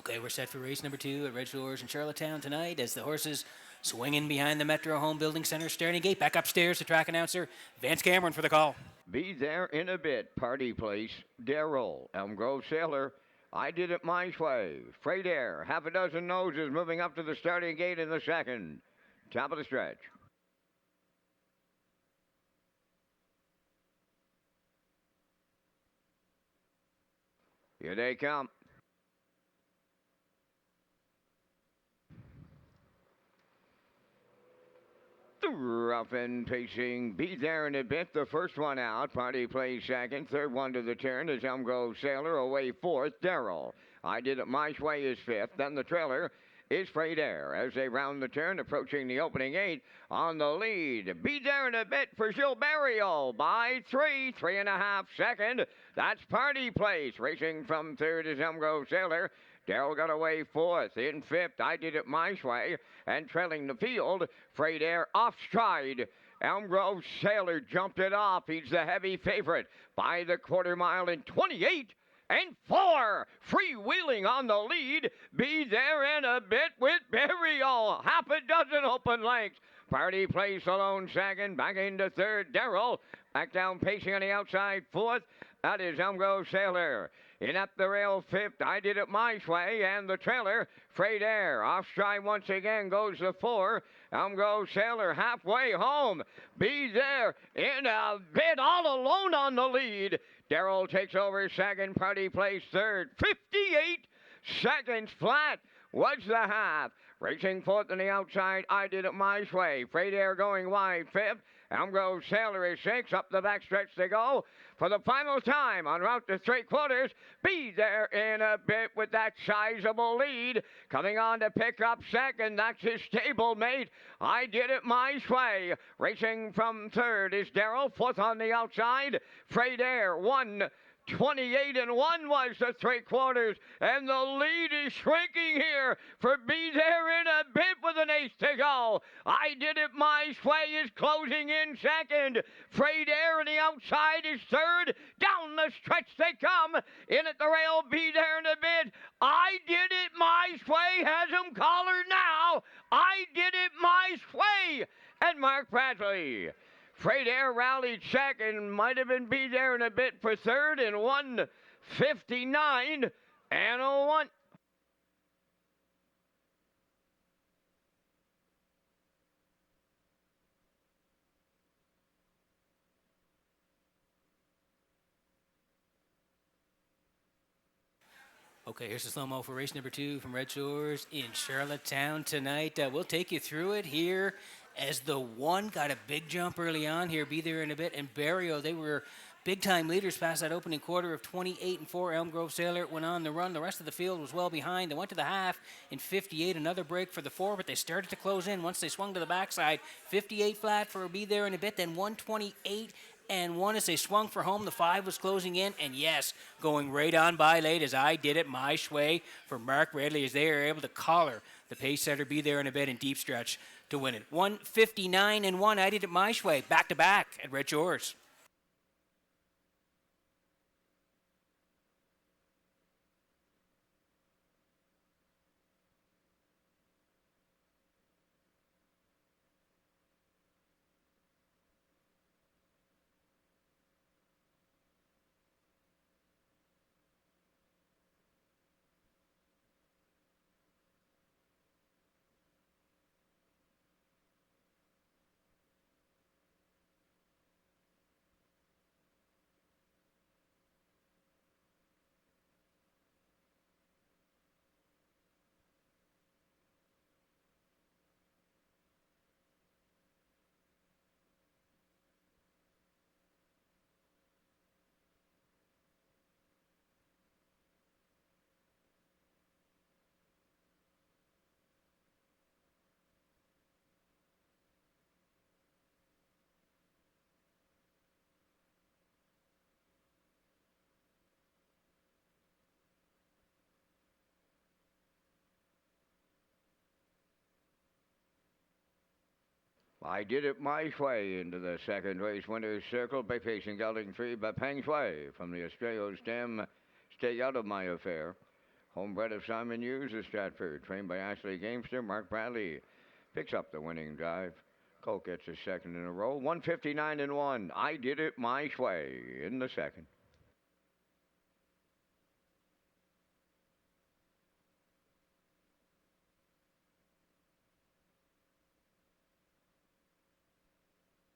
Okay, we're set for race number 2 at Red Shores in Charlottetown tonight as the horses swing in behind the Metro Home Building Center starting gate. Back upstairs, the track announcer, Vance Cameron, for the call. Be there in a bit. Party Place, Darrell, Elm Grove Sailor. I did it my way. Freight Air, half a dozen noses moving up to the starting gate in the second. Top of the stretch. Here they come. Rough and pacing. Be there in a bit. The first one out. Party plays second. Third one to the turn is Elm Grove Sailor. Away fourth. Darrell. I did it my way is fifth. Then the trailer is Freight Air as they round the turn, approaching the opening eight on the lead. Be there in a bit for Gilberto by 3.5 seconds. That's Party Place. Racing from third is Elm Grove Sailor. Darrell got away fourth. In fifth, I did it my way. And trailing the field, Freight Air off stride. Elm Grove Sailor jumped it off. He's the heavy favorite by the quarter mile in 28 and 4. Freewheeling on the lead. Be there in a bit with Burial. Half a dozen open lengths. Party Place alone second. Back into third. Darrell back down pacing on the outside fourth. That is Elm Grove Sailor. In up the rail fifth, I did it my way, and the trailer, Freight Air. Off stride once again goes the 4. Elm Grove Sailor halfway home. Be there in a bit, all alone on the lead. Darrell takes over second, Party Place third. 58 seconds flat was the half. Racing fourth on the outside, I did it my way. Freight Air going wide fifth. Elm Grove Sailor is 6. Up the backstretch they go. For the final time on route to three quarters, Be there in a bit with that sizable lead. Coming on to pick up second, that's his stablemate. I did it my way. Racing from third is Darrell. Fourth on the outside, Freight Air. 1:28 and 1 was the three quarters, and the lead is shrinking here for Be There in a Bit with an ace to go. I did it my way is closing in second. Freight Air on the outside is third. Down the stretch they come. In at the rail, Be There in a Bit. I did it my way has him collared now. I did it my way. And Mark Bradley. Freight Air rallied second, might have been Be There in a Bit for third in 1:59 and a 1. Okay, here's the slow-mo for race number 2 from Red Shores in Charlottetown tonight. We'll take you through it here as the 1 got a big jump early on here. Be there in a bit. And Barrio, they were big-time leaders past that opening quarter of 28 and 4. Elm Grove Sailor went on the run. The rest of the field was well behind. They went to the half in 58. Another break for the 4, but they started to close in once they swung to the backside. 58 flat for Be There in a Bit, then 128 and 1 as they swung for home. The 5 was closing in, and yes, going right on by late as I did it my way for Mark Bradley as they are able to collar the pace setter Be There in a Bit in deep stretch to win it. 1:59 and 1. I did it my way, back to back at Red Shores. I did it my way into the second race winner's circle by facing Gelding 3 by Peng Shui from the Australian Stem. Stay out of my affair. Homebred of Simon Hughes of Stratford, trained by Ashley Gamester. Mark Bradley picks up the winning drive. Colt gets his second in a row. 159 and 1. I did it my way in the second.